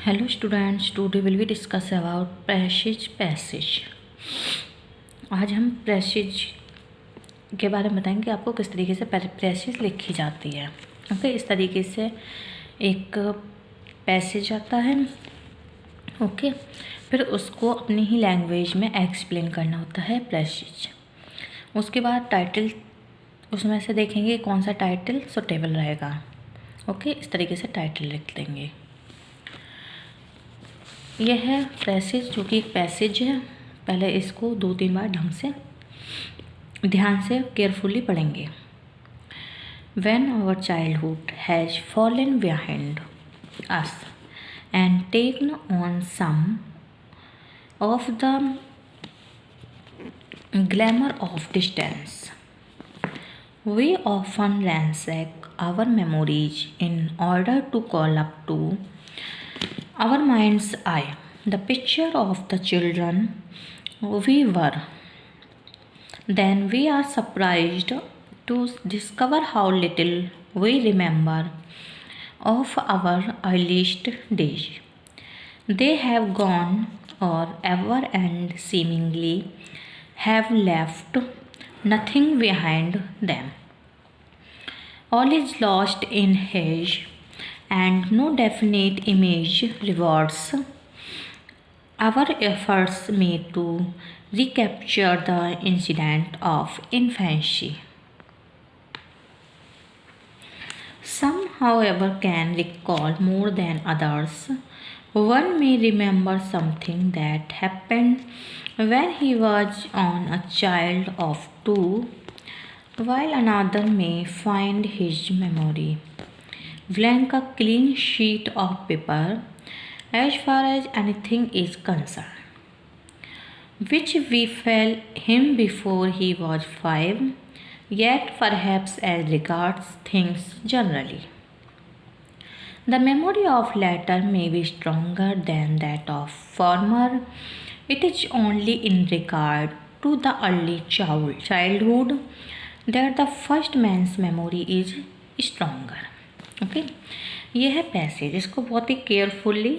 Hello students, today will we discuss about passage. आज हम passage के बारे में बताएंगे आपको किस तरीके से पैसेज लिखी जाती है। ओके, इस तरीके से एक पैसेज आता है। ओके, फिर उसको अपनी ही लैंग्वेज में एक्सप्लेन करना होता है पैसेज। उसके बाद टाइटल उसमें से देखेंगे कौन सा टाइटल सुटेबल रहेगा। ओके, इस तरीके से टाइटल लिख देंगे। यह है पैसेज, जो कि एक पैसेज है। पहले इसको 2-3 बार ढंग से ध्यान से केयरफुली पढ़ेंगे। When our childhood has fallen behind us and taken on some of the glamour of distance, we often ransack our memories in order to call up to our mind's eye the picture of the children we were. Then we are surprised to discover how little we remember of our earliest days. They have gone forever and seemingly have left nothing behind them. All is lost in haze, and no definite image rewards our efforts made to recapture the incident of infancy. Some, however, can recall more than others. One may remember something that happened when he was a child of 2, while another may find his memory blank, a clean sheet of paper as far as anything is concerned, which befell him before he was 5, yet perhaps as regards things generally, the memory of latter may be stronger than that of former. It is only in regard to the early childhood that the first man's memory is stronger. Okay, ये है passage. इसको बहुत ही carefully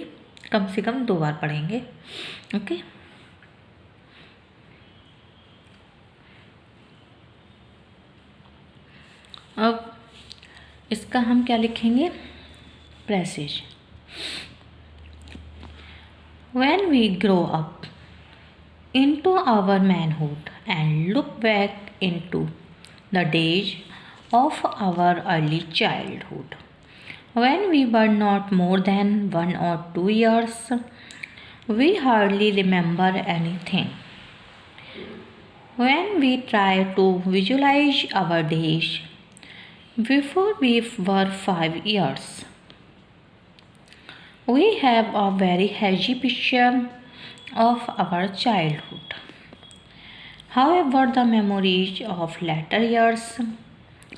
कम से कम 2 बार पढ़ेंगे। Okay, अब इसका हम क्या लिखेंगे? Passage. When we grow up into our manhood and look back into the days of our early childhood, when we were not more than 1 or 2 years, we hardly remember anything. When we try to visualize our days before we were 5 years, we have a very hazy picture of our childhood. However, the memories of later years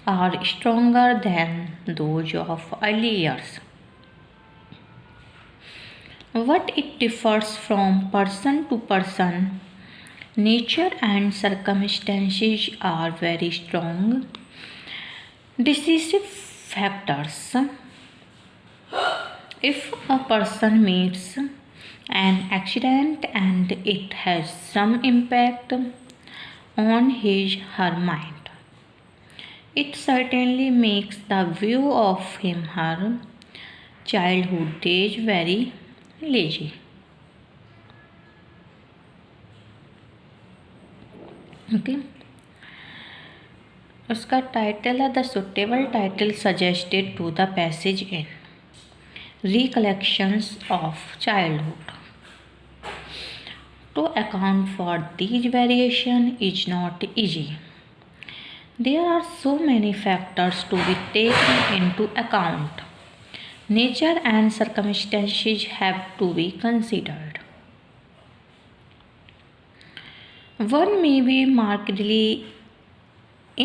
are stronger than those of early years. What it differs from person to person, nature and circumstances are very strong decisive factors. If a person meets an accident and it has some impact on her mind, it certainly makes the view of her childhood days very lazy. Okay. उसका title है the suitable title suggested to the passage in recollections of childhood. To account for these variation is not easy. There are so many factors to be taken into account. Nature and circumstances have to be considered. One may be markedly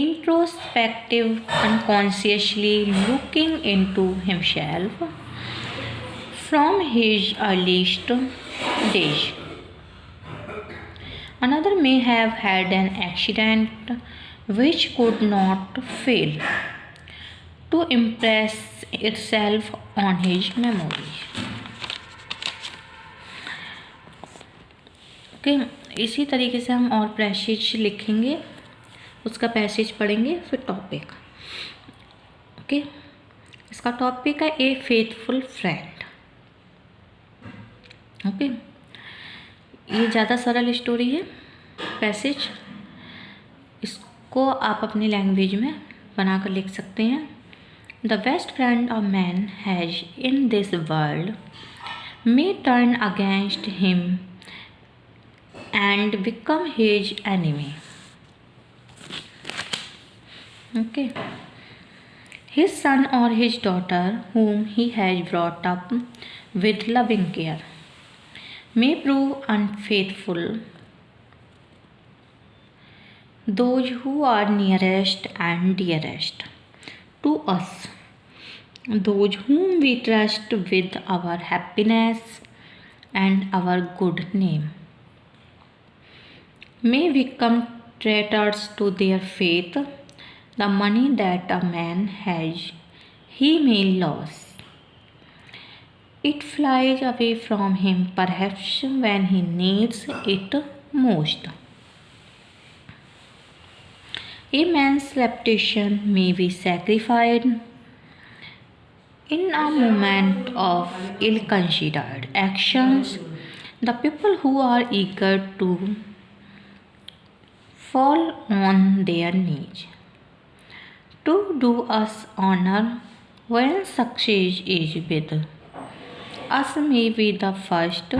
introspective, unconsciously looking into himself from his earliest days. Another may have had an accident which could not fail to impress itself on his memory. Okay, इसी तरीके से हम और passage लिखेंगे, उसका passage पढ़ेंगे, फिर topic. Okay, इसका टॉपिक है ए फेथफुल फ्रेंड। ओके, ये ज़्यादा सरल स्टोरी है पैसेज, इसको आप अपनी लैंग्वेज में बनाकर लिख सकते हैं। The best friend a man has in this world may turn against him and become his enemy. Okay. His son or his daughter, whom he has brought up with loving care, may prove unfaithful. Those who are nearest and dearest to us, those whom we trust with our happiness and our good name, may become traitors to their faith. The money that a man has, he may lose. It flies away from him perhaps when he needs it most. A man's reputation may be sacrificed in a moment of ill-considered actions. The people who are eager to fall on their knees to do us honor when success is with us may be the first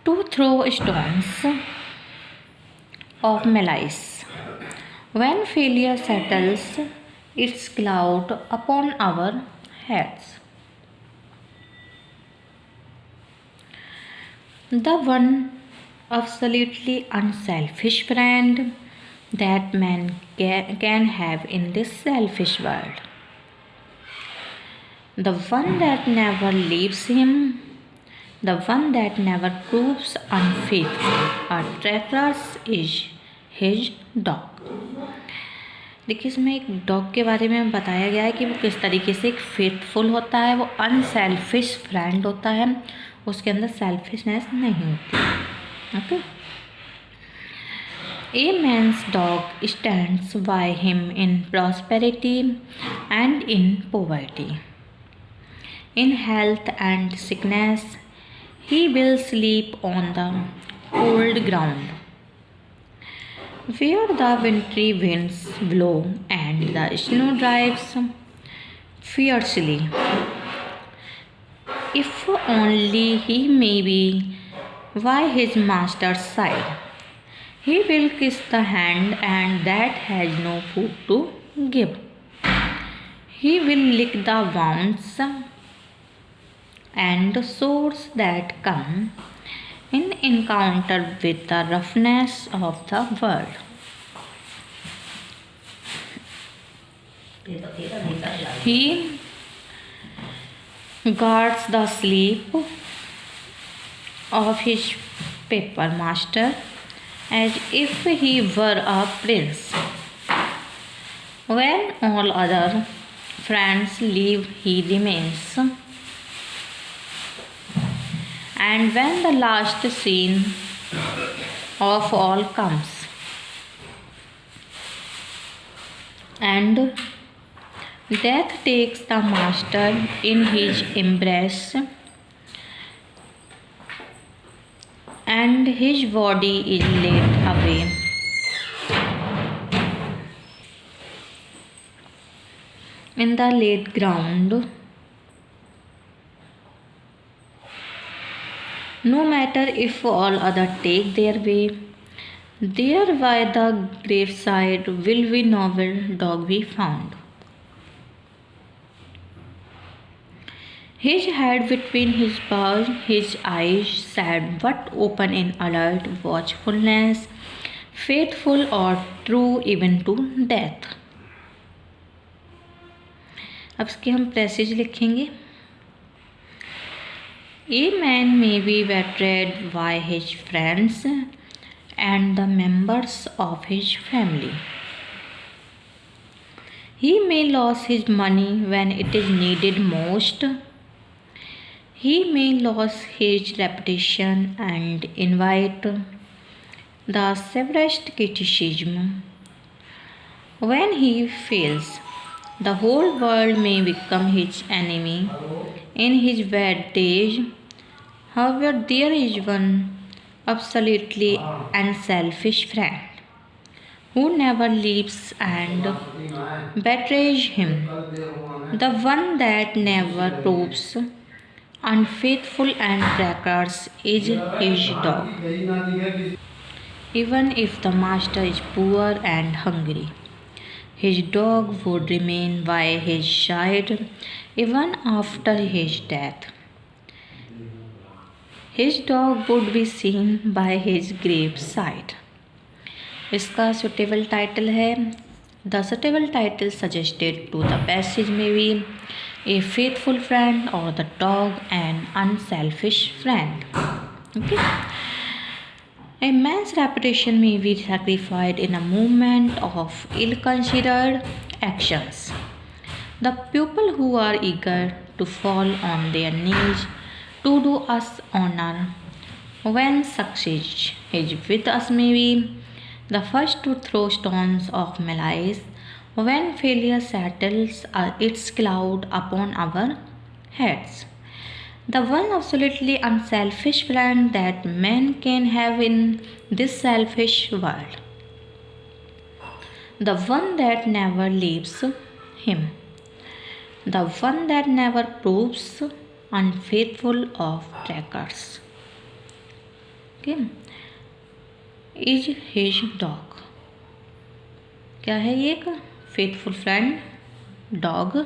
to throw stones of malice when failure settles its cloud upon our heads. The one absolutely unselfish friend that man can have in this selfish world. The one that never leaves him, the one that never proves unfaithful or treacherous is his dog. देखिए, इसमें एक dog के बारे में बताया गया है कि वो किस तरीके से एक फेथफुल होता है, वो अनसेल्फिश फ्रेंड होता है, उसके अंदर सेल्फिशनेस नहीं होती। Okay, a man's dog stands by him in prosperity and in poverty, in health and sickness he will sleep on the cold ground where the wintry winds blow and the snow drives fiercely. If only he may be by his master's side, he will kiss the hand and that has no food to give. He will lick the wounds and sores that come in encounter with the roughness of the world. He guards the sleep of his paper master as if he were a prince. When all other friends leave, he remains. And when the last scene of all comes, and death takes the master in his embrace, and his body is laid away in the late ground, no matter if all other take their way, there by the graveside will be noble dog be found. His head between his paws, his eyes sad but open in alert watchfulness, faithful or true even to death. अब इसके हम passage लिखेंगे। A man may be betrayed by his friends and the members of his family. He may lose his money when it is needed most. He may lose his reputation and invite the severest criticism. When he fails, the whole world may become his enemy in his bad days. However, there is one absolutely unselfish friend who never leaves and betrays him, the one that never proves unfaithful and treacherous is his dog. Even if the master is poor and hungry, his dog would remain by his side even after his death. His dog would be seen by his graveside. इसका suitable title है The suitable title suggested to the passage may be A faithful friend or the dog an unselfish friend. Okay. A man's reputation may be sacrificed in a moment of ill-considered actions. The people who are eager to fall on their knees to do us honor when success is with us may be the first to throw stones of malice when failure settles its cloud upon our heads. The one absolutely unselfish friend that man can have in this selfish world. The one that never leaves him. The one that never proves unfaithful of trackers. Okay. Is his dog. क्या है ये एक faithful friend dog